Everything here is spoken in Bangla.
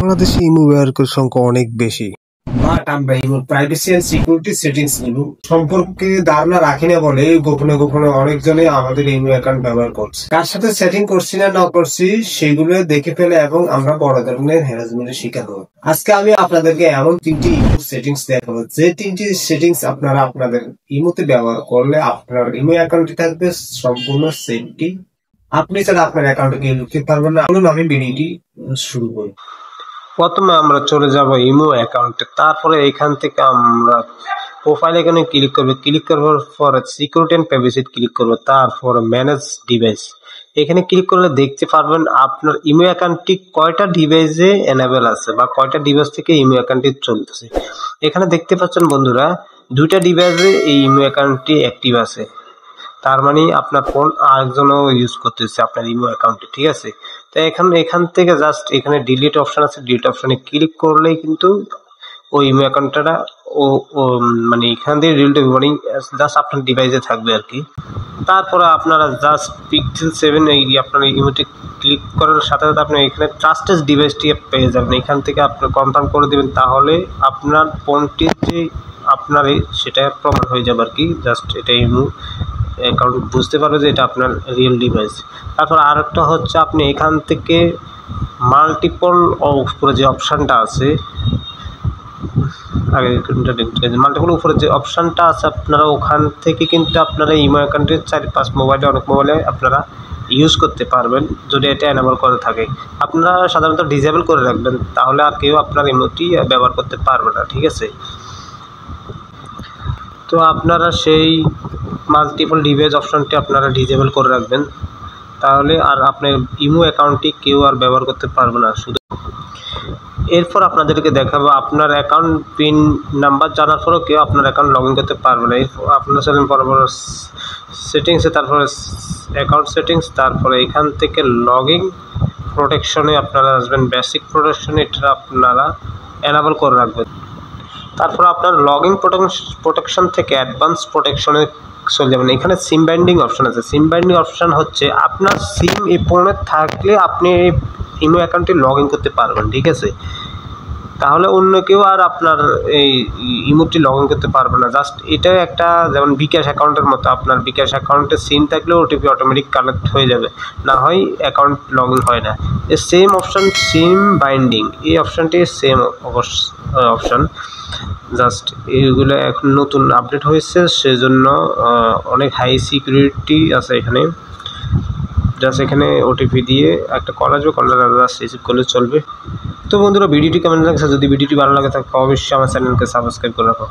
বাংলাদেশে ইমো ব্যবহারকারীর সংখ্যা অনেক বেশি, বাট আমরা ইমোর privacy and security settings Imo সম্পর্কে ধারণা রাখি না বলে গোপনে গোপনে অনেকজনই আমাদের ইমো অ্যাকাউন্ট ব্যবহার করছে। কার সাথে সেটিং করছি না করছি সেগুলো দেখে ফেলে এবং আমরা বড় ধরনের হ্যারাসমেন্টের শিকার হব। আজকে আমি আপনাদেরকে এমন 3টি ইমো সেটিংস দেখাবো, যে 3টি সেটিংস আপনারা আপনাদের ইমোতে ব্যবহার করলে আপনার ইমো অ্যাকাউন্টটি থাকবে সম্পূর্ণ সেফটি। আপনি ছাড়া আপনার অ্যাকাউন্টে কেউ ঢুকতে পারবেন না। বলুন আমি ভিডিওটি শুরু করি। প্রথমে আমরা চলে যাব ইমো অ্যাকাউন্টে, তারপরে এখান থেকে আমরা প্রোফাইল এখানে ক্লিক করব, ক্লিক করার পর সিকিউরিটি এন্ড প্রাইভেসি ক্লিক করব, তারপর ম্যানেজ ডিভাইস এখানে ক্লিক করলে দেখতে পারবেন আপনার ইমো অ্যাকাউন্টটি কয়টা ডিভাইসে এনেবল আছে বা কয়টা ডিভাইস থেকে ইমো অ্যাকাউন্টটি চলতেছে। এখানে দেখতে পাচ্ছেন বন্ধুরা 2টা ডিভাইসে এই ইমো অ্যাকাউন্টটি অ্যাক্টিভ আছে, তার মানে আপনার ফোন আরেকজনও ইউজ করতেছে আপনার ইমো অ্যাকাউন্টে, ঠিক আছে। তো এখান থেকে জাস্ট এখানে ডিলিট অপশন আছে, ডিলিট অপশনে ক্লিক করলেই কিন্তু ওই ইমো অ্যাকাউন্টটা মানে এখান দিয়ে ডিলিট হবে, মানে জাস্ট আপনার ডিভাইসে থাকবে আর কি। তারপরে আপনারা জাস্ট পিক্সেল 7 এই আপনার ইমোতে ক্লিক করার সাথে সাথে আপনি এখানে ট্রাস্টেড ডিভাইসটি পেয়ে যাবেন। এখান থেকে আপনি কনফার্ম করে দেবেন, তাহলে আপনার ফোনটি যে আপনার সেটা প্রমাণ হয়ে যাবে আর কি। জাস্ট এটা ইমো অ্যাকাউন্ট বুঝতে পারবে যে এটা আপনার রিয়েল ডিভাইস। তারপর আরেকটা হচ্ছে আপনি এখান থেকে মাল্টিপল উপরে যে অপশানটা আছে, মাল্টিপল উপরে যে অপশানটা আছে আপনারা ওখান থেকে কিন্তু আপনারা ইমো অ্যাকাউন্টের 4-5 মোবাইলে অনেক মোবাইলে আপনারা ইউজ করতে পারবেন যদি এটা এনেবল করে থাকে। আপনারা সাধারণত ডিসেবল করে রাখবেন, তাহলে আর কেউ আপনার ইমোটি ব্যবহার করতে পারবে না, ঠিক আছে। তো আপনারা সেই মাল্টিপল ডিভাইস অপশনটি আপনারা ডিসেবল করে রাখবেন, তাহলে আর আপনার ইমো অ্যাকাউন্টটি কেউ আর ব্যবহার করতে পারবে না। শুধু এরপর আপনাদেরকে দেখাবো আপনার অ্যাকাউন্ট পিন নাম্বার জানার পরেও কেউ আপনার অ্যাকাউন্ট লগ ইন করতে পারবে না। এরপর আপনারা চলেন বরাবর সেটিংসে, তারপরে অ্যাকাউন্ট সেটিংস, তারপরে এখান থেকে লগইন প্রোটেকশনে আপনারা আসবেন। বেসিক প্রোটেকশনে এটা আপনারা এনেবল করে রাখবেন। তারপর আপনার লগইন প্রোটেকশন থেকে অ্যাডভান্স প্রোটেকশনে চলে যাবেন। এখানে সিম বাইন্ডিং অপশন আছে। সিম বাইন্ডিং অপশন হচ্ছে আপনার সিম এই ফোনে থাকলে আপনি এই ইমো অ্যাকাউন্টে লগ ইন করতে পারবেন, ঠিক আছে। তাহলে অন্য কেউ আর আপনার এই ইমোটি লগ ইন করতে পারবে না। জাস্ট এটা একটা যেমন বিকাশ অ্যাকাউন্টের মতো, আপনার বিকাশ অ্যাকাউন্টে সিম থাকলে ওটিপি অটোমেটিক কানেক্ট হয়ে যাবে, না হয় অ্যাকাউন্ট লগ ইন হয় না। এই সেম অপশন সিম বাইন্ডিং, এই অপশানটি সেম অপশান। জাস্ট এইগুলো এখন নতুন আপডেট হয়েছে, সেজন্য অনেক হাই সিকিউরিটি আছে এখানে। জাস্ট এখানে ওটিপি দিয়ে একটা কল আসবে, কলটা জাস্ট রিসিভ করলে চলবে। তো বন্ধুরা ভিডিওটি কেমন লাগছে, যদি ভিডিওটি ভালো লাগে তাহলে অবশ্যই আমার চ্যানেলকে সাবস্ক্রাইব করে রাখো।